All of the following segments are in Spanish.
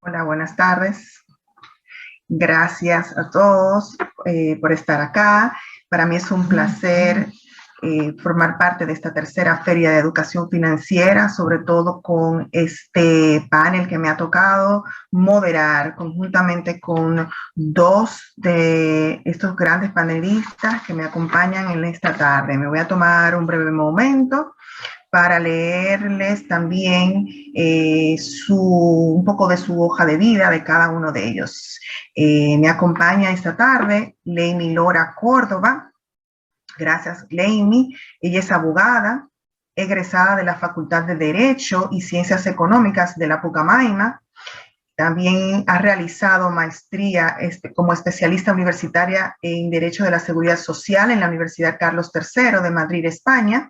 Hola, buenas tardes. Gracias a todos por estar acá. Para mí es un placer formar parte de esta tercera Feria de Educación Financiera, sobre todo con este panel que me ha tocado moderar conjuntamente con dos de estos grandes panelistas que me acompañan en esta tarde. Me voy a tomar un breve momento para leerles también un poco de su hoja de vida de cada uno de ellos. Me acompaña esta tarde Leimi Lora Córdoba. Gracias, Leimi. Ella es abogada, egresada de la Facultad de Derecho y Ciencias Económicas de la Pucamaima. También ha realizado maestría como especialista universitaria en Derecho de la Seguridad Social en la Universidad Carlos III de Madrid, España.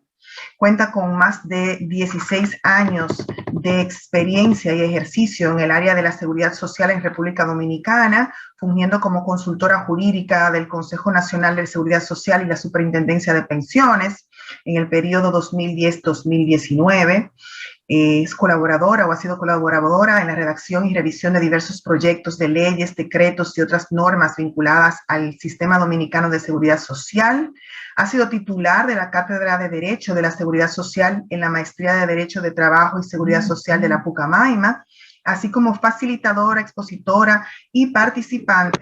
Cuenta con más de 16 años de experiencia y ejercicio en el área de la seguridad social en República Dominicana, fungiendo como consultora jurídica del Consejo Nacional de Seguridad Social y la Superintendencia de Pensiones en el periodo 2010-2019. Es colaboradora o ha sido colaboradora en la redacción y revisión de diversos proyectos de leyes, decretos y otras normas vinculadas al sistema dominicano de seguridad social. Ha sido titular de la Cátedra de Derecho de la Seguridad Social en la Maestría de Derecho de Trabajo y Seguridad Social de la Pucamaima, así como facilitadora, expositora y participante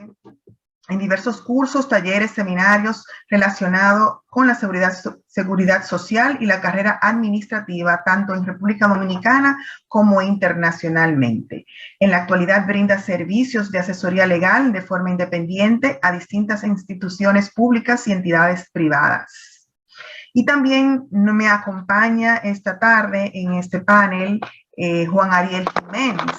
en diversos cursos, talleres, seminarios relacionados con la seguridad social y la carrera administrativa, tanto en República Dominicana como internacionalmente. En la actualidad brinda servicios de asesoría legal de forma independiente a distintas instituciones públicas y entidades privadas. Y también me acompaña esta tarde en este panel Juan Ariel Jiménez,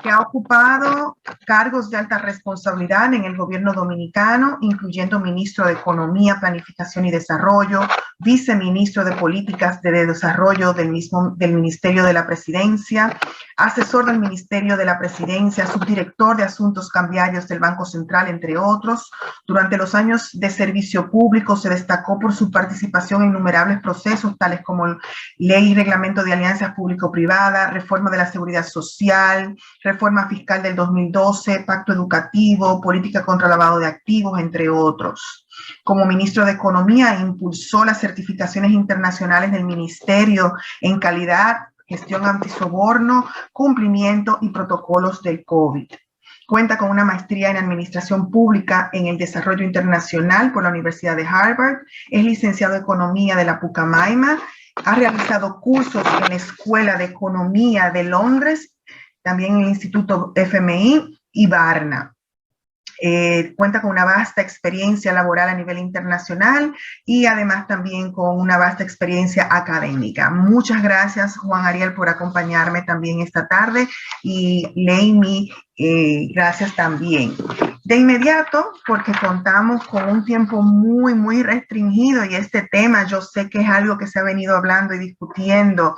que ha ocupado cargos de alta responsabilidad en el gobierno dominicano, incluyendo ministro de Economía, Planificación y Desarrollo, viceministro de Políticas de Desarrollo del Ministerio de la Presidencia, asesor del Ministerio de la Presidencia, subdirector de Asuntos Cambiarios del Banco Central, entre otros. Durante los años de servicio público se destacó por su participación en innumerables procesos, tales como Ley y Reglamento de Alianzas Público-Privadas, Reforma de la Seguridad Social, Reforma Fiscal del 2012, Pacto Educativo, Política contra el Lavado de Activos, entre otros. Como ministro de Economía, impulsó las certificaciones internacionales del Ministerio en calidad, gestión antisoborno, cumplimiento y protocolos del COVID. Cuenta con una maestría en Administración Pública en el Desarrollo Internacional por la Universidad de Harvard. Es licenciado en Economía de la Pucamaima. Ha realizado cursos en la Escuela de Economía de Londres, también en el Instituto FMI y Barna. Cuenta con una vasta experiencia laboral a nivel internacional y además también con una vasta experiencia académica. Muchas gracias, Juan Ariel, por acompañarme también esta tarde, y Leimi, gracias también. De inmediato, porque contamos con un tiempo muy restringido, y este tema yo sé que es algo que se ha venido hablando y discutiendo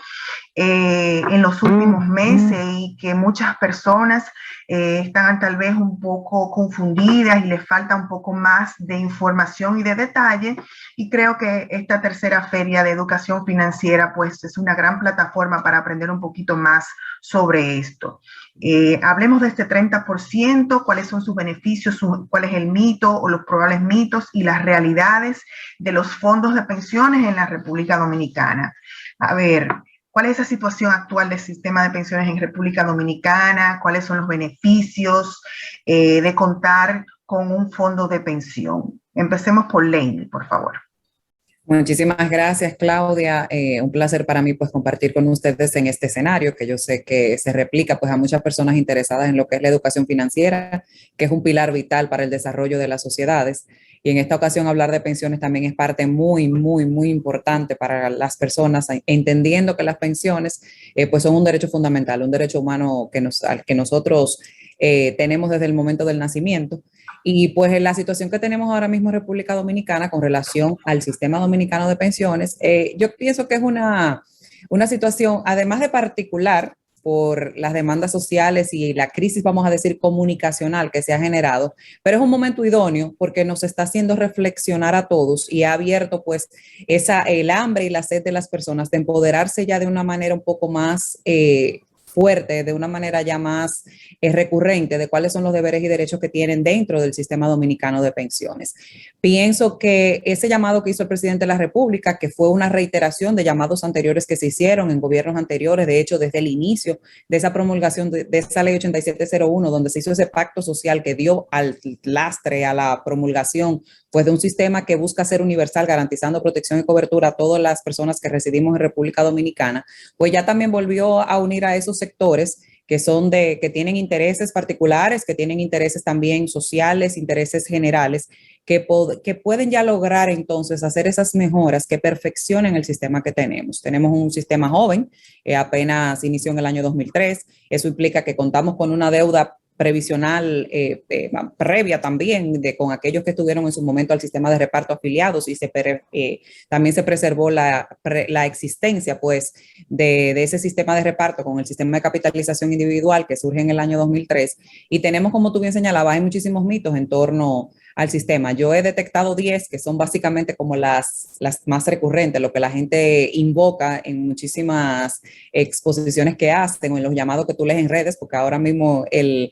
en los últimos meses, y que muchas personas están tal vez un poco confundidas y les falta un poco más de información y de detalle, y creo que esta tercera Feria de Educación Financiera pues es una gran plataforma para aprender un poquito más sobre esto. Hablemos de este 30%, cuáles son sus beneficios, cuál es el mito o los probables mitos y las realidades de los fondos de pensiones en la República Dominicana. A ver, ¿cuál es la situación actual del sistema de pensiones en República Dominicana? ¿Cuáles son los beneficios de contar con un fondo de pensión? Empecemos por Leimi, por favor. Muchísimas gracias, Claudia. Un placer para mí pues compartir con ustedes en este escenario que yo sé que se replica pues a muchas personas interesadas en lo que es la educación financiera, que es un pilar vital para el desarrollo de las sociedades. Y en esta ocasión hablar de pensiones también es parte muy importante para las personas, entendiendo que las pensiones pues son un derecho fundamental, un derecho humano al que nosotros tenemos desde el momento del nacimiento. Y pues en la situación que tenemos ahora mismo en República Dominicana con relación al sistema dominicano de pensiones, yo pienso que es una situación, además de particular, por las demandas sociales y la crisis, vamos a decir, comunicacional que se ha generado, pero es un momento idóneo porque nos está haciendo reflexionar a todos y ha abierto pues el hambre y la sed de las personas de empoderarse ya de una manera un poco más fuerte, de una manera ya más recurrente, de cuáles son los deberes y derechos que tienen dentro del sistema dominicano de pensiones. Pienso que ese llamado que hizo el presidente de la República, que fue una reiteración de llamados anteriores que se hicieron en gobiernos anteriores, de hecho, desde el inicio de esa promulgación de esa ley 8701, donde se hizo ese pacto social que dio al lastre, a la promulgación, pues de un sistema que busca ser universal, garantizando protección y cobertura a todas las personas que residimos en República Dominicana, pues ya también volvió a unir a esos sectores que son que tienen intereses particulares, que tienen intereses también sociales, intereses generales, que pueden ya lograr entonces hacer esas mejoras que perfeccionen el sistema que tenemos. Tenemos un sistema joven, apenas inició en el año 2003, eso implica que contamos con una deuda previsional previa también con aquellos que estuvieron en su momento al sistema de reparto afiliados y también se preservó la existencia pues de ese sistema de reparto con el sistema de capitalización individual que surge en el año 2003 y tenemos, como tú bien señalabas, hay muchísimos mitos en torno al sistema. Yo he detectado 10 que son básicamente como las más recurrentes, lo que la gente invoca en muchísimas exposiciones que hacen o en los llamados que tú lees en redes, porque ahora mismo el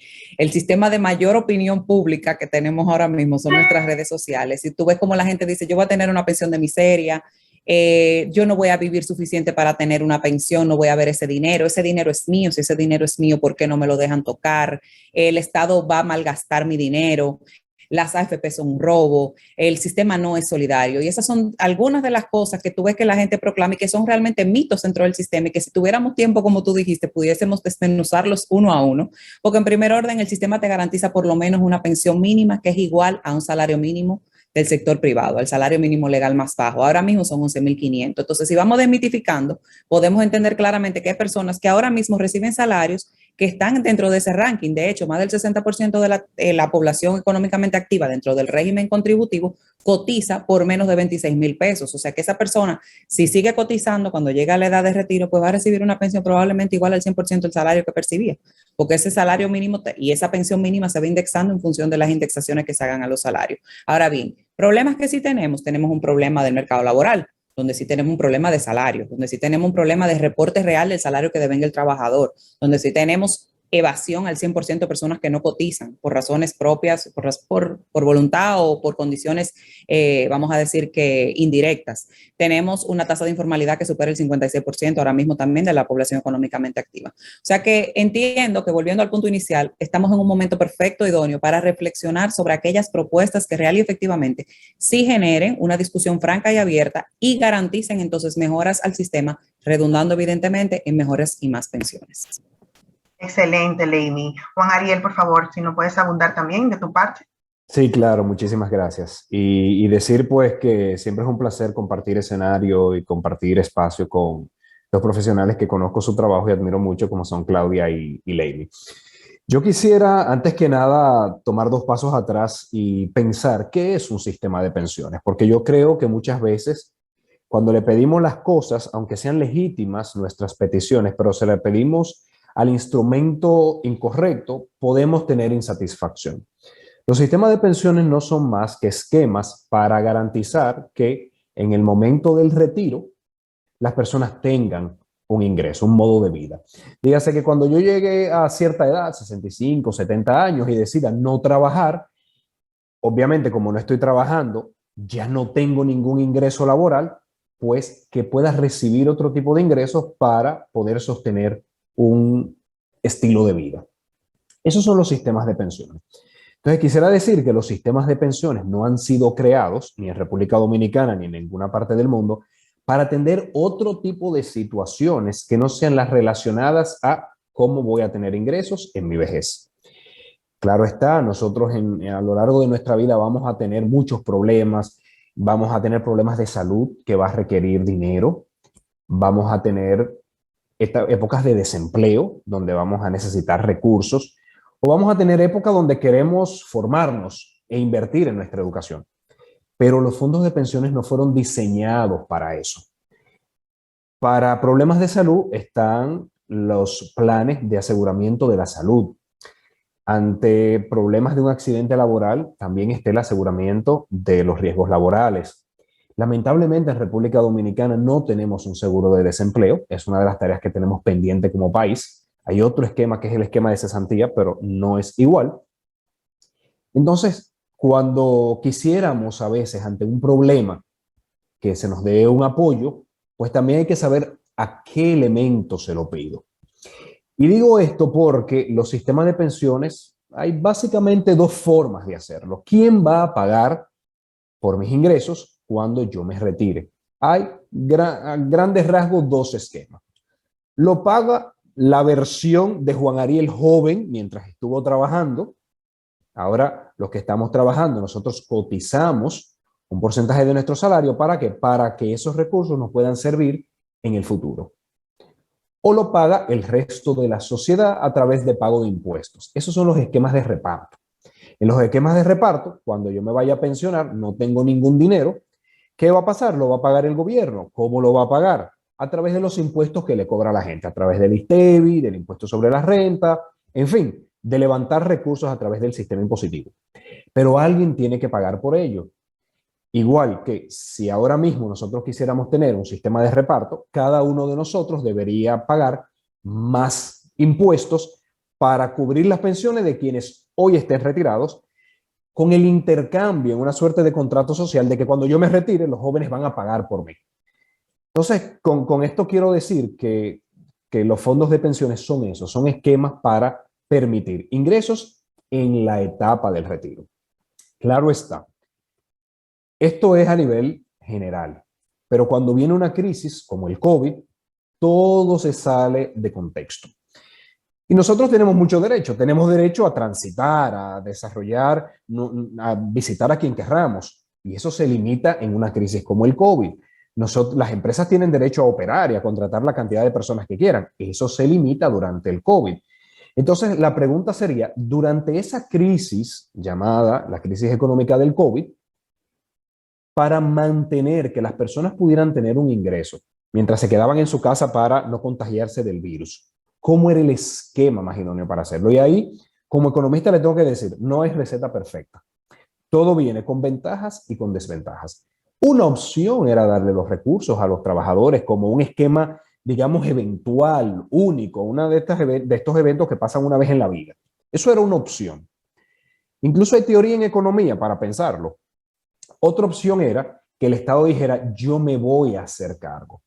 sistema de mayor opinión pública que tenemos ahora mismo son nuestras redes sociales. Y tú ves como la gente dice, yo voy a tener una pensión de miseria, yo no voy a vivir suficiente para tener una pensión, no voy a ver ese dinero es mío, si ese dinero es mío, ¿por qué no me lo dejan tocar? El Estado va a malgastar mi dinero, las AFP son un robo, el sistema no es solidario. Y esas son algunas de las cosas que tú ves que la gente proclama y que son realmente mitos dentro del sistema y que si tuviéramos tiempo, como tú dijiste, pudiésemos desmenuzarlos uno a uno. Porque en primer orden, el sistema te garantiza por lo menos una pensión mínima que es igual a un salario mínimo del sector privado, al salario mínimo legal más bajo. Ahora mismo son 11.500. Entonces, si vamos desmitificando, podemos entender claramente que hay personas que ahora mismo reciben salarios que están dentro de ese ranking. De hecho, más del 60% de la población económicamente activa dentro del régimen contributivo cotiza por menos de 26,000 pesos. O sea que esa persona, si sigue cotizando, cuando llega a la edad de retiro, pues va a recibir una pensión probablemente igual al 100% del salario que percibía, porque ese salario mínimo y esa pensión mínima se va indexando en función de las indexaciones que se hagan a los salarios. Ahora bien, problemas que sí tenemos un problema del mercado laboral, donde sí tenemos un problema de salario, donde sí tenemos un problema de reporte real del salario que devenga el trabajador, donde sí tenemos evasión al 100% de personas que no cotizan por razones propias, por voluntad o por condiciones, vamos a decir que indirectas. Tenemos una tasa de informalidad que supera el 56% ahora mismo también de la población económicamente activa. O sea que entiendo que, volviendo al punto inicial, estamos en un momento perfecto, idóneo, para reflexionar sobre aquellas propuestas que real y efectivamente sí generen una discusión franca y abierta y garanticen entonces mejoras al sistema, redundando evidentemente en mejores y más pensiones. Excelente, Leimi. Juan Ariel, por favor, si no puedes abundar también de tu parte. Sí, claro, muchísimas gracias. Y decir pues que siempre es un placer compartir escenario y compartir espacio con los profesionales que conozco su trabajo y admiro mucho, como son Claudia y Leimi. Yo quisiera, antes que nada, tomar dos pasos atrás y pensar qué es un sistema de pensiones, porque yo creo que muchas veces cuando le pedimos las cosas, aunque sean legítimas nuestras peticiones, pero se le pedimos al instrumento incorrecto, podemos tener insatisfacción. Los sistemas de pensiones no son más que esquemas para garantizar que en el momento del retiro las personas tengan un ingreso, un modo de vida. Dígase que cuando yo llegue a cierta edad, 65, 70 años, y decida no trabajar, obviamente como no estoy trabajando, ya no tengo ningún ingreso laboral, pues que pueda recibir otro tipo de ingresos para poder sostener un estilo de vida. Esos son los sistemas de pensiones. Entonces, quisiera decir que los sistemas de pensiones no han sido creados ni en República Dominicana ni en ninguna parte del mundo para atender otro tipo de situaciones que no sean las relacionadas a cómo voy a tener ingresos en mi vejez. Claro está, nosotros a lo largo de nuestra vida vamos a tener muchos problemas, vamos a tener problemas de salud que va a requerir dinero, vamos a tener épocas de desempleo donde vamos a necesitar recursos, o vamos a tener épocas donde queremos formarnos e invertir en nuestra educación. Pero los fondos de pensiones no fueron diseñados para eso. Para problemas de salud están los planes de aseguramiento de la salud. Ante problemas de un accidente laboral también está el aseguramiento de los riesgos laborales. Lamentablemente en República Dominicana no tenemos un seguro de desempleo, es una de las tareas que tenemos pendiente como país, Hay otro esquema que es el esquema de cesantía, pero no es igual. Entonces, cuando quisiéramos a veces ante un problema que se nos dé un apoyo, pues también hay que saber a qué elemento se lo pido. Y digo esto porque los sistemas de pensiones, hay básicamente dos formas de hacerlo. ¿Quién va a pagar por mis ingresos cuando yo me retire? Hay a grandes rasgos dos esquemas. Lo paga la versión de Juan Ariel joven mientras estuvo trabajando. Ahora, los que estamos trabajando, nosotros cotizamos un porcentaje de nuestro salario. ¿Para qué? Para que esos recursos nos puedan servir en el futuro. O lo paga el resto de la sociedad a través de pago de impuestos. Esos son los esquemas de reparto. En los esquemas de reparto, cuando yo me vaya a pensionar, no tengo ningún dinero. ¿Qué va a pasar? Lo va a pagar el gobierno. ¿Cómo lo va a pagar? A través de los impuestos que le cobra la gente, a través del ISTEBI, del impuesto sobre la renta, en fin, de levantar recursos a través del sistema impositivo. Pero alguien tiene que pagar por ello. Igual que si ahora mismo nosotros quisiéramos tener un sistema de reparto, cada uno de nosotros debería pagar más impuestos para cubrir las pensiones de quienes hoy estén retirados, con el intercambio en una suerte de contrato social de que cuando yo me retire, los jóvenes van a pagar por mí. Entonces, con esto quiero decir que los fondos de pensiones son eso, son esquemas para permitir ingresos en la etapa del retiro. Claro está. Esto es a nivel general, pero cuando viene una crisis como el COVID, todo se sale de contexto. Y nosotros tenemos mucho derecho, tenemos derecho a transitar, a desarrollar, a visitar a quien querramos, y eso se limita en una crisis como el COVID. Las empresas tienen derecho a operar y a contratar la cantidad de personas que quieran, eso se limita durante el COVID. Entonces, la pregunta sería, durante esa crisis llamada la crisis económica del COVID, para mantener que las personas pudieran tener un ingreso mientras se quedaban en su casa para no contagiarse del virus. ¿Cómo era el esquema más idóneo para hacerlo? Y ahí, como economista, le tengo que decir, no es receta perfecta. Todo viene con ventajas y con desventajas. Una opción era darle los recursos a los trabajadores como un esquema, digamos, eventual, único, una de estos eventos que pasan una vez en la vida. Eso era una opción. Incluso hay teoría en economía para pensarlo. Otra opción era que el Estado dijera, yo me voy a hacer cargo.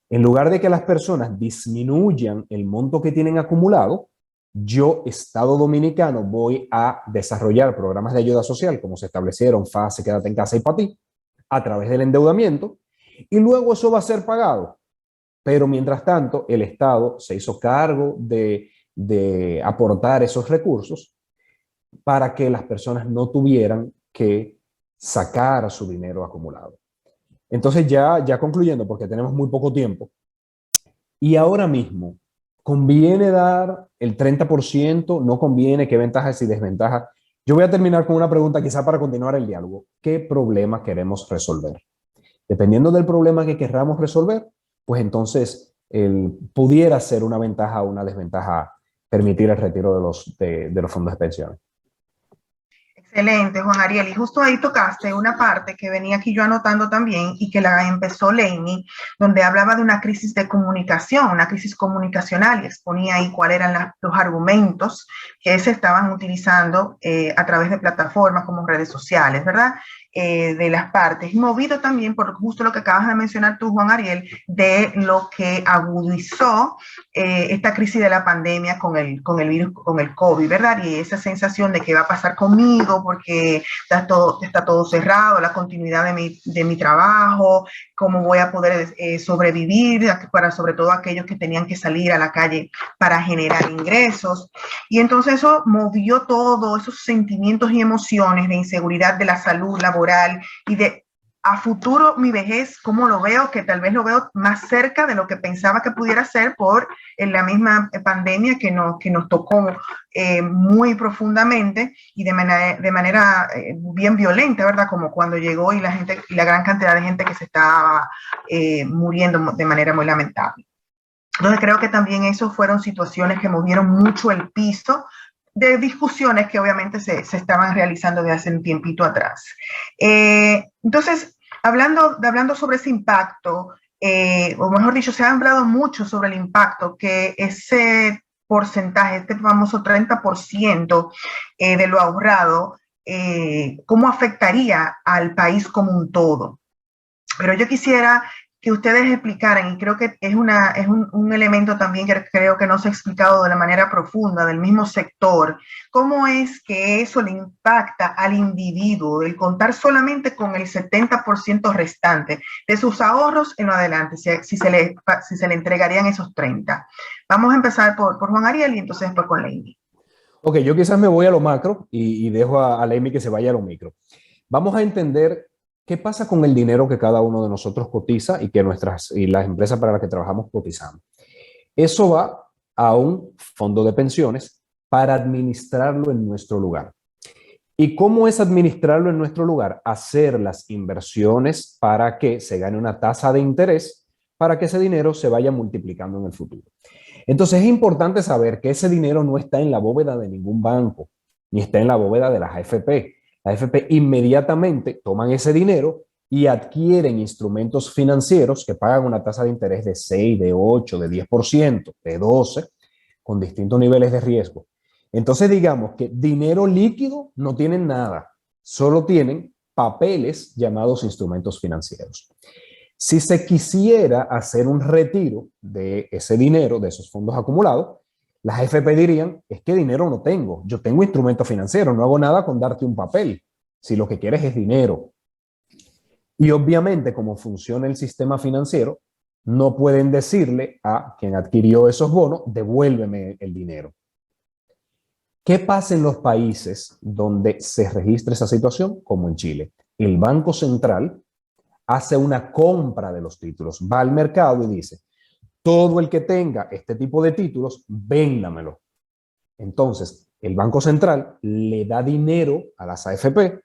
En lugar de que las personas disminuyan el monto que tienen acumulado, yo, Estado Dominicano, voy a desarrollar programas de ayuda social, como se establecieron, FASE, Quédate en Casa y Patí, a través del endeudamiento, y luego eso va a ser pagado. Pero mientras tanto, el Estado se hizo cargo de aportar esos recursos para que las personas no tuvieran que sacar su dinero acumulado. Entonces ya concluyendo, porque tenemos muy poco tiempo, y ahora mismo, ¿conviene dar el 30%? ¿No conviene? ¿Qué ventajas y desventajas? Yo voy a terminar con una pregunta quizá para continuar el diálogo. ¿Qué problema queremos resolver? Dependiendo del problema que querramos resolver, pues entonces pudiera ser una ventaja o una desventaja permitir el retiro de los fondos de pensiones. Excelente, Juan Ariel. Y justo ahí tocaste una parte que venía aquí yo anotando también y que la empezó Leini, donde hablaba de una crisis de comunicación, una crisis comunicacional, y exponía ahí cuáles eran los argumentos que se estaban utilizando a través de plataformas como redes sociales, ¿verdad? De las partes, movido también por justo lo que acabas de mencionar tú, Juan Ariel, de lo que agudizó esta crisis de la pandemia con el virus, con el COVID, ¿verdad? Y esa sensación de qué va a pasar conmigo porque está todo cerrado, la continuidad de mi trabajo, cómo voy a poder sobrevivir, para sobre todo aquellos que tenían que salir a la calle para generar ingresos. Y entonces eso movió todos esos sentimientos y emociones de inseguridad de la salud laboral y de a futuro mi vejez, cómo lo veo, que tal vez lo veo más cerca de lo que pensaba que pudiera ser por la misma pandemia que nos tocó muy profundamente y de manera bien violenta, ¿verdad? Como cuando llegó y la gran cantidad de gente que se estaba muriendo de manera muy lamentable. Entonces creo que también eso fueron situaciones que movieron mucho el piso de discusiones que obviamente se estaban realizando de hace un tiempito atrás. Entonces, hablando sobre ese impacto, o mejor dicho, se ha hablado mucho sobre el impacto que ese porcentaje, este famoso 30% de lo ahorrado, cómo afectaría al país como un todo. Pero yo quisiera que ustedes explicaran, y creo que es un elemento también que creo que no se ha explicado de la manera profunda del mismo sector, cómo es que eso le impacta al individuo, el contar solamente con el 70% restante de sus ahorros en lo adelante, si se le entregarían esos 30. Vamos a empezar por Juan Ariel y entonces después con Lady. Ok, yo quizás me voy a lo macro y dejo a Amy que se vaya a lo micro. Vamos a entender qué pasa con el dinero que cada uno de nosotros cotiza y que las empresas para las que trabajamos cotizamos. Eso va a un fondo de pensiones para administrarlo en nuestro lugar. ¿Y cómo es administrarlo en nuestro lugar? Hacer las inversiones para que se gane una tasa de interés para que ese dinero se vaya multiplicando en el futuro. Entonces es importante saber que ese dinero no está en la bóveda de ningún banco, ni está en la bóveda de las AFP. Las AFP inmediatamente toman ese dinero y adquieren instrumentos financieros que pagan una tasa de interés de 6, de 8, de 10%, de 12%, con distintos niveles de riesgo. Entonces digamos que dinero líquido no tienen nada, solo tienen papeles llamados instrumentos financieros. Si se quisiera hacer un retiro de ese dinero, de esos fondos acumulados, las AFP dirían, es que dinero no tengo, yo tengo instrumentos financieros, no hago nada con darte un papel, si lo que quieres es dinero. Y obviamente, como funciona el sistema financiero, no pueden decirle a quien adquirió esos bonos, devuélveme el dinero. ¿Qué pasa en los países donde se registra esa situación? Como en Chile. El Banco Central hace una compra de los títulos, va al mercado y dice, todo el que tenga este tipo de títulos, véndamelo. Entonces, el Banco Central le da dinero a las AFP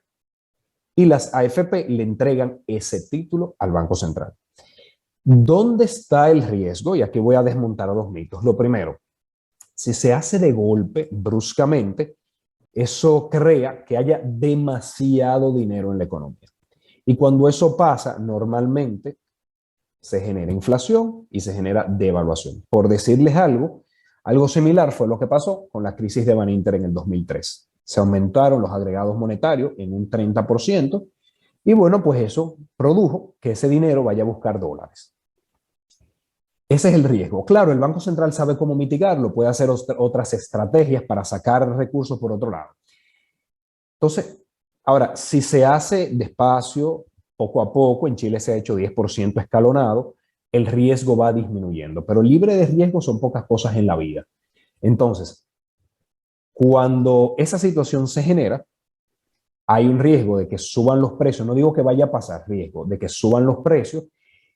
y las AFP le entregan ese título al Banco Central. ¿Dónde está el riesgo? Y aquí voy a desmontar a los mitos. Lo primero, si se hace de golpe, bruscamente, eso crea que haya demasiado dinero en la economía. Y cuando eso pasa, normalmente se genera inflación y se genera devaluación. Por decirles algo similar fue lo que pasó con la crisis de Bankinter en el 2003. Se aumentaron los agregados monetarios en un 30% y bueno, pues eso produjo que ese dinero vaya a buscar dólares. Ese es el riesgo. Claro, el Banco Central sabe cómo mitigarlo, puede hacer otras estrategias para sacar recursos por otro lado. Entonces, ahora, si se hace despacio, poco a poco, en Chile se ha hecho 10% escalonado, el riesgo va disminuyendo, pero libre de riesgo son pocas cosas en la vida. Entonces, cuando esa situación se genera, hay un riesgo de que suban los precios, no digo que vaya a pasar, riesgo de que suban los precios.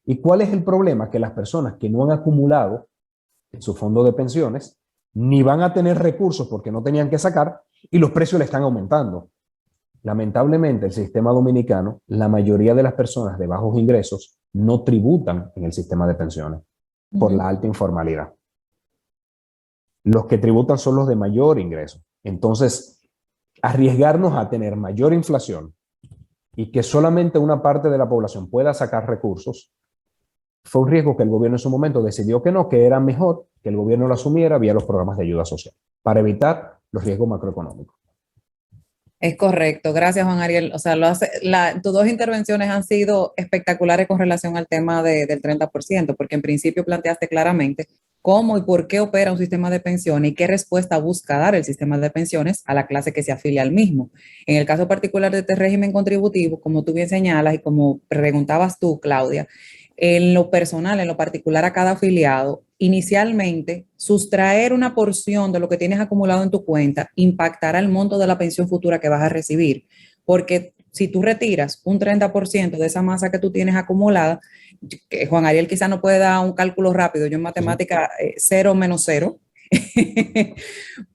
¿Y cuál es el problema? Que las personas que no han acumulado en su fondo de pensiones, ni van a tener recursos porque no tenían que sacar y los precios le están aumentando. Lamentablemente, el sistema dominicano, la mayoría de las personas de bajos ingresos no tributan en el sistema de pensiones por la alta informalidad. Los que tributan son los de mayor ingreso. Entonces, arriesgarnos a tener mayor inflación y que solamente una parte de la población pueda sacar recursos, fue un riesgo que el gobierno en su momento decidió que no, que era mejor que el gobierno lo asumiera vía los programas de ayuda social, para evitar los riesgos macroeconómicos. Es correcto, gracias Juan Ariel. O sea, tus dos intervenciones han sido espectaculares con relación al tema del 30%, porque en principio planteaste claramente cómo y por qué opera un sistema de pensiones y qué respuesta busca dar el sistema de pensiones a la clase que se afilia al mismo. En el caso particular de este régimen contributivo, como tú bien señalas y como preguntabas tú, Claudia, en lo personal, en lo particular a cada afiliado, inicialmente sustraer una porción de lo que tienes acumulado en tu cuenta impactará el monto de la pensión futura que vas a recibir, porque si tú retiras un 30% de esa masa que tú tienes acumulada, que Juan Ariel quizá no puede dar un cálculo rápido, yo en matemática 0 menos 0,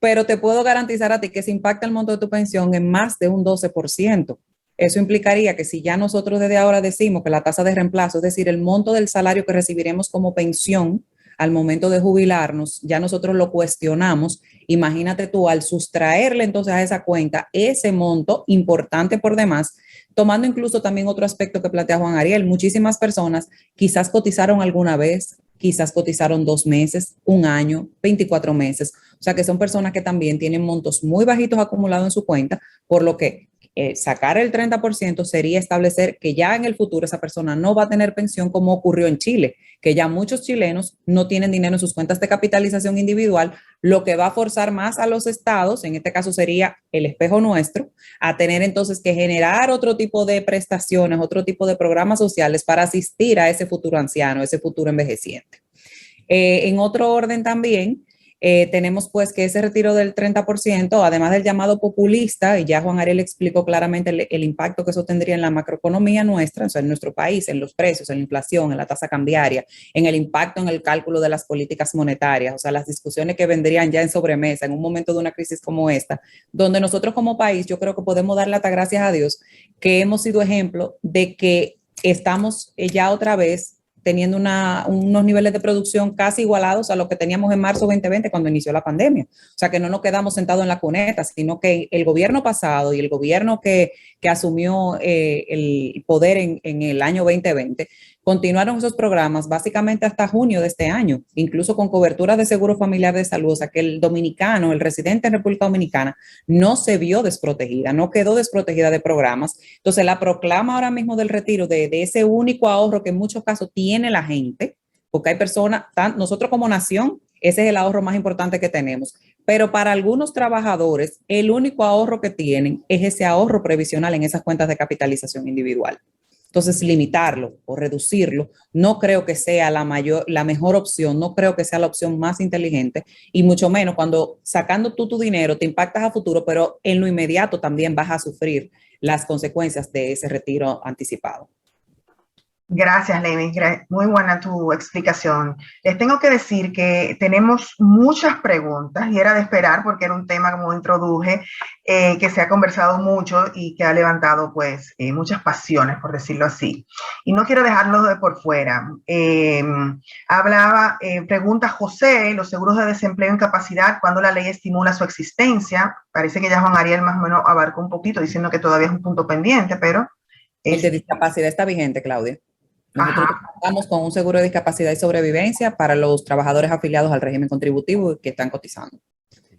pero te puedo garantizar a ti que se impacta el monto de tu pensión en más de un 12%. Eso implicaría que si ya nosotros desde ahora decimos que la tasa de reemplazo, es decir, el monto del salario que recibiremos como pensión al momento de jubilarnos, ya nosotros lo cuestionamos. Imagínate tú al sustraerle entonces a esa cuenta ese monto importante por demás, tomando incluso también otro aspecto que plantea Juan Ariel. Muchísimas personas quizás cotizaron alguna vez, quizás cotizaron 2 meses, 1 año, 24 meses. O sea que son personas que también tienen montos muy bajitos acumulados en su cuenta, por lo que sacar el 30% sería establecer que ya en el futuro esa persona no va a tener pensión como ocurrió en Chile, que ya muchos chilenos no tienen dinero en sus cuentas de capitalización individual, lo que va a forzar más a los estados, en este caso sería el espejo nuestro, a tener entonces que generar otro tipo de prestaciones, otro tipo de programas sociales para asistir a ese futuro anciano, ese futuro envejeciente. En otro orden también, tenemos pues que ese retiro del 30%, además del llamado populista, y ya Juan Ariel explicó claramente el impacto que eso tendría en la macroeconomía nuestra, o sea, en nuestro país, en los precios, en la inflación, en la tasa cambiaria, en el impacto en el cálculo de las políticas monetarias, o sea, las discusiones que vendrían ya en sobremesa en un momento de una crisis como esta, donde nosotros como país, yo creo que podemos darle hasta gracias a Dios que hemos sido ejemplo de que estamos ya otra vez teniendo unos niveles de producción casi igualados a lo que teníamos en marzo 2020 cuando inició la pandemia. O sea, que no nos quedamos sentados en la cuneta, sino que el gobierno pasado y el gobierno que asumió el poder en el año 2020 continuaron esos programas básicamente hasta junio de este año, incluso con cobertura de seguro familiar de salud, o sea que el dominicano, el residente en República Dominicana, no se vio desprotegida, no quedó desprotegida de programas. Entonces, la proclama ahora mismo del retiro de ese único ahorro que en muchos casos tiene la gente, porque hay personas, nosotros como nación, ese es el ahorro más importante que tenemos, pero para algunos trabajadores, el único ahorro que tienen es ese ahorro previsional en esas cuentas de capitalización individual. Entonces, limitarlo o reducirlo no creo que sea la mejor opción, no creo que sea la opción más inteligente, y mucho menos cuando sacando tú tu dinero te impactas a futuro, pero en lo inmediato también vas a sufrir las consecuencias de ese retiro anticipado. Gracias, Levi. Muy buena tu explicación. Les tengo que decir que tenemos muchas preguntas y era de esperar porque era un tema, como introduje, que se ha conversado mucho y que ha levantado pues muchas pasiones, por decirlo así. Y no quiero dejarlo de por fuera. Pregunta José, los seguros de desempleo e incapacidad, ¿cuándo la ley estimula su existencia? Parece que ya Juan Ariel más o menos abarcó un poquito diciendo que todavía es un punto pendiente, pero... El de discapacidad está vigente, Claudia. Nosotros estamos con un seguro de discapacidad y sobrevivencia para los trabajadores afiliados al régimen contributivo que están cotizando.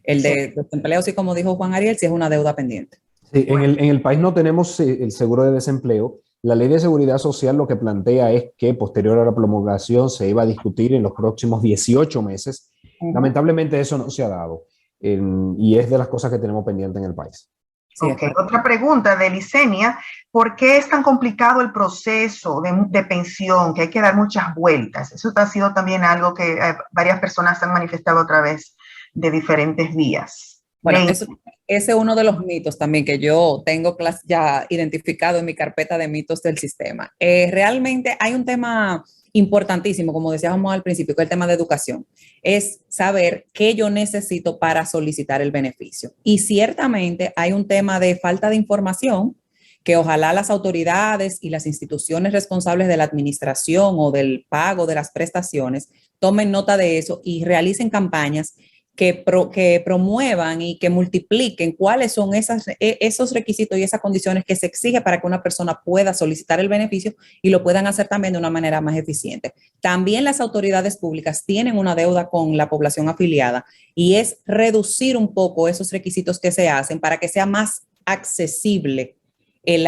El de desempleo, sí, como dijo Juan Ariel, sí es una deuda pendiente. Sí, en el país no tenemos el seguro de desempleo. La ley de seguridad social lo que plantea es que posterior a la promulgación se iba a discutir en los próximos 18 meses. Lamentablemente eso no se ha dado y es de las cosas que tenemos pendiente en el país. Sí, okay. Otra pregunta de Licenia, ¿por qué es tan complicado el proceso de pensión, que hay que dar muchas vueltas? Eso ha sido también algo que varias personas han manifestado a través de diferentes vías. Bueno, ese es uno de los mitos también que yo tengo ya identificado en mi carpeta de mitos del sistema. Realmente hay un tema importantísimo, como decíamos al principio, que es el tema de educación, es saber qué yo necesito para solicitar el beneficio. Y ciertamente hay un tema de falta de información que ojalá las autoridades y las instituciones responsables de la administración o del pago de las prestaciones tomen nota de eso y realicen campañas que promuevan y que multipliquen cuáles son esos requisitos y esas condiciones que se exige para que una persona pueda solicitar el beneficio y lo puedan hacer también de una manera más eficiente. También las autoridades públicas tienen una deuda con la población afiliada y es reducir un poco esos requisitos que se hacen para que sea más accesible el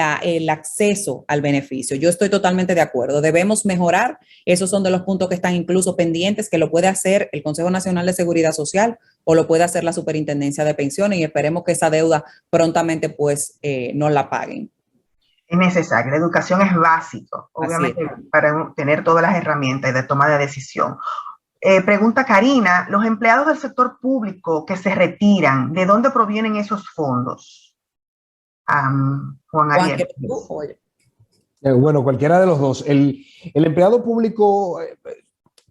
acceso al beneficio. Yo estoy totalmente de acuerdo. Debemos mejorar. Esos son de los puntos que están incluso pendientes, que lo puede hacer el Consejo Nacional de Seguridad Social o lo puede hacer la Superintendencia de Pensiones y esperemos que esa deuda prontamente pues no la paguen. Es necesario. La educación es básico, obviamente, para tener todas las herramientas de toma de decisión. Pregunta Karina, los empleados del sector público que se retiran, ¿de dónde provienen esos fondos? Juan Ariel. Bueno, cualquiera de los dos. El empleado público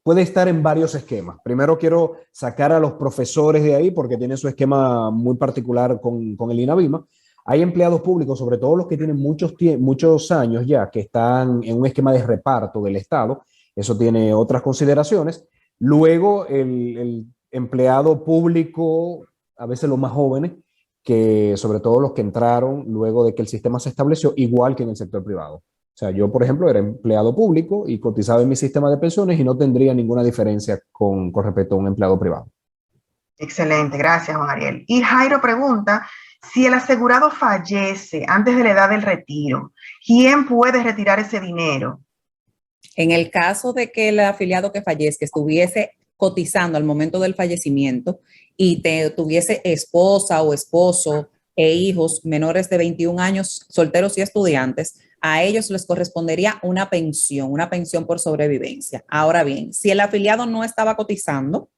puede estar en varios esquemas. Primero quiero sacar a los profesores de ahí porque tienen su esquema muy particular con el INAVIMA. Hay empleados públicos, sobre todo los que tienen muchos años ya, que están en un esquema de reparto del Estado. Eso tiene otras consideraciones. Luego, el empleado público, a veces los más jóvenes, que sobre todo los que entraron luego de que el sistema se estableció, igual que en el sector privado. O sea, yo, por ejemplo, era empleado público y cotizaba en mi sistema de pensiones y no tendría ninguna diferencia con respecto a un empleado privado. Excelente, gracias, Juan Ariel. Y Jairo pregunta, si el asegurado fallece antes de la edad del retiro, ¿quién puede retirar ese dinero? En el caso de que el afiliado que fallezca estuviese cotizando al momento del fallecimiento y tuviese esposa o esposo e hijos menores de 21 años, solteros y estudiantes, a ellos les correspondería una pensión por sobrevivencia. Ahora bien, si el afiliado no estaba cotizando,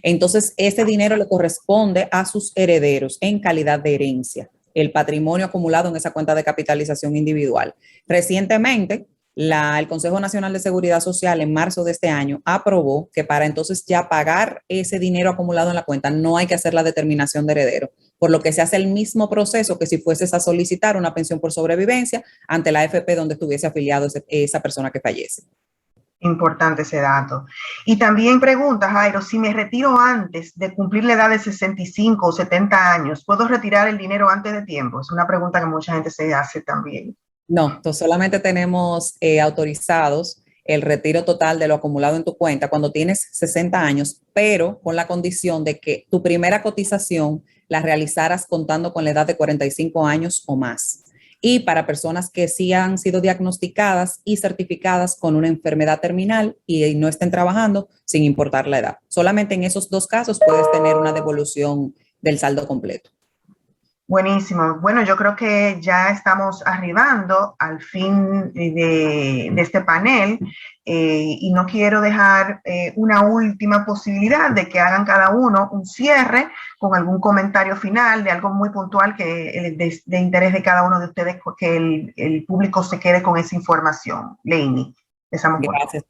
entonces ese dinero le corresponde a sus herederos en calidad de herencia, el patrimonio acumulado en esa cuenta de capitalización individual. Recientemente, el Consejo Nacional de Seguridad Social en marzo de este año aprobó que para entonces ya pagar ese dinero acumulado en la cuenta no hay que hacer la determinación de heredero, por lo que se hace el mismo proceso que si fueses a solicitar una pensión por sobrevivencia ante la AFP donde estuviese afiliado esa persona que fallece. Importante ese dato. Y también pregunta, Jairo, si me retiro antes de cumplir la edad de 65 o 70 años, ¿puedo retirar el dinero antes de tiempo? Es una pregunta que mucha gente se hace también. No, solamente tenemos autorizados el retiro total de lo acumulado en tu cuenta cuando tienes 60 años, pero con la condición de que tu primera cotización la realizaras contando con la edad de 45 años o más. Y para personas que sí han sido diagnosticadas y certificadas con una enfermedad terminal y no estén trabajando, sin importar la edad. Solamente en esos dos casos puedes tener una devolución del saldo completo. Buenísimo. Bueno, yo creo que ya estamos arribando al fin de este panel y no quiero dejar una última posibilidad de que hagan cada uno un cierre con algún comentario final de algo muy puntual que de interés de cada uno de ustedes, que el público se quede con esa información. Leini, empezamos por ti. Gracias.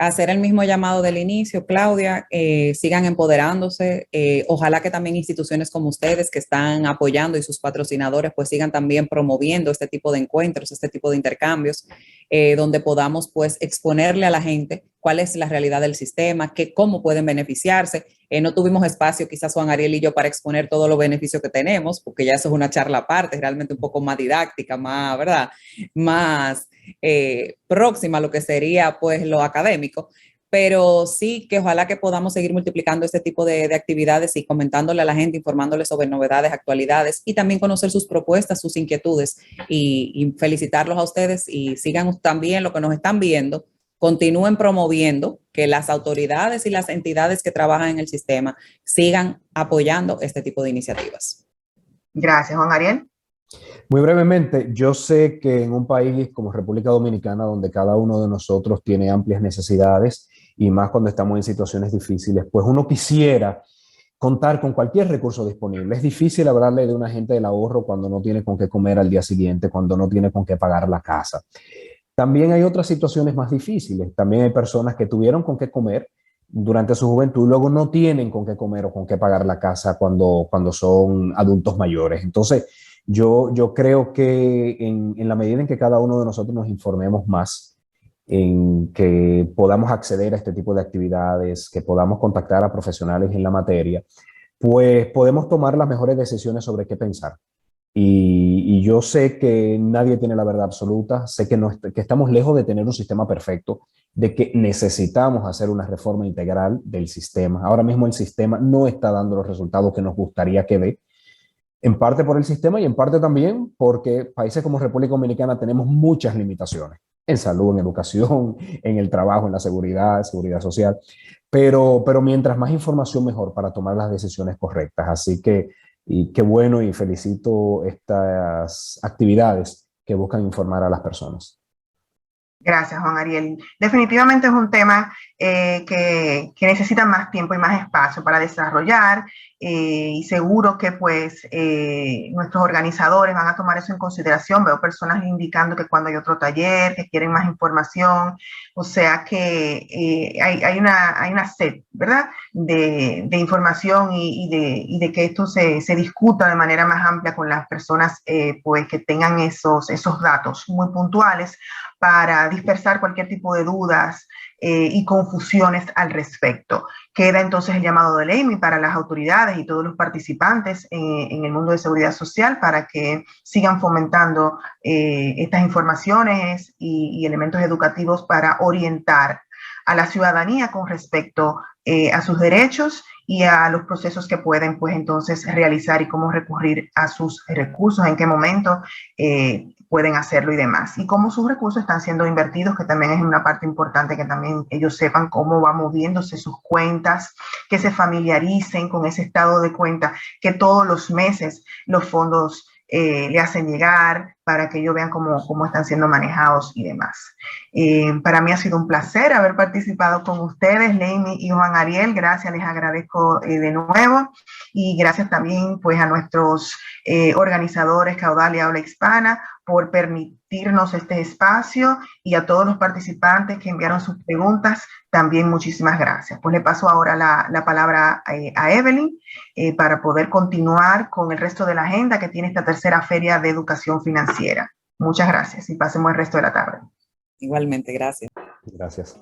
Hacer el mismo llamado del inicio, Claudia, sigan empoderándose. Ojalá que también instituciones como ustedes que están apoyando y sus patrocinadores pues sigan también promoviendo este tipo de encuentros, este tipo de intercambios, donde podamos pues exponerle a la gente cuál es la realidad del sistema, cómo pueden beneficiarse. No tuvimos espacio, quizás Juan Ariel y yo, para exponer todos los beneficios que tenemos, porque ya eso es una charla aparte, realmente un poco más didáctica, más, ¿verdad? Más próxima a lo que sería pues lo académico, pero sí que ojalá que podamos seguir multiplicando este tipo de actividades y comentándole a la gente, informándole sobre novedades, actualidades y también conocer sus propuestas, sus inquietudes y felicitarlos a ustedes y sigan también lo que nos están viendo, continúen promoviendo que las autoridades y las entidades que trabajan en el sistema sigan apoyando este tipo de iniciativas. Gracias, Juan Ariel. Muy brevemente, yo sé que en un país como República Dominicana, donde cada uno de nosotros tiene amplias necesidades y más cuando estamos en situaciones difíciles, pues uno quisiera contar con cualquier recurso disponible. Es difícil hablarle de una gente del ahorro cuando no tiene con qué comer al día siguiente, cuando no tiene con qué pagar la casa. También hay otras situaciones más difíciles. También hay personas que tuvieron con qué comer durante su juventud y luego no tienen con qué comer o con qué pagar la casa cuando son adultos mayores. Entonces, yo creo que en la medida en que cada uno de nosotros nos informemos más, en que podamos acceder a este tipo de actividades, que podamos contactar a profesionales en la materia, pues podemos tomar las mejores decisiones sobre qué pensar. Y yo sé que nadie tiene la verdad absoluta, sé que estamos lejos de tener un sistema perfecto, de que necesitamos hacer una reforma integral del sistema. Ahora mismo el sistema no está dando los resultados que nos gustaría que dé, en parte por el sistema y en parte también porque países como República Dominicana tenemos muchas limitaciones en salud, en educación, en el trabajo, en la seguridad social, pero mientras más información mejor para tomar las decisiones correctas. Así que, y qué bueno y felicito estas actividades que buscan informar a las personas. Gracias, Juan Ariel. Definitivamente es un tema que necesita más tiempo y más espacio para desarrollar y seguro que pues nuestros organizadores van a tomar eso en consideración. Veo personas indicando que cuando hay otro taller, que quieren más información, o sea que hay una sed, ¿verdad?, de información y de que esto se discuta de manera más amplia con las personas pues que tengan esos datos muy puntuales para dispersar cualquier tipo de dudas y confusiones al respecto. Queda entonces el llamado de ley para las autoridades y todos los participantes en el mundo de seguridad social para que sigan fomentando estas informaciones y elementos educativos para orientar a la ciudadanía con respecto a sus derechos y a los procesos que pueden, pues, entonces realizar y cómo recurrir a sus recursos, en qué momento pueden hacerlo y demás. Y cómo sus recursos están siendo invertidos, que también es una parte importante, que también ellos sepan cómo van moviéndose sus cuentas, que se familiaricen con ese estado de cuenta, que todos los meses los fondos le hacen llegar para que ellos vean cómo están siendo manejados y demás. Para mí ha sido un placer haber participado con ustedes, Leimi y Juan Ariel. Gracias, les agradezco de nuevo. Y gracias también, pues, a nuestros organizadores Caudal y Habla Hispana por permitirnos este espacio, y a todos los participantes que enviaron sus preguntas, también muchísimas gracias. Pues le paso ahora la palabra a Evelyn para poder continuar con el resto de la agenda que tiene esta tercera Feria de Educación Financiera. Muchas gracias y pasemos el resto de la tarde. Igualmente, gracias. Gracias.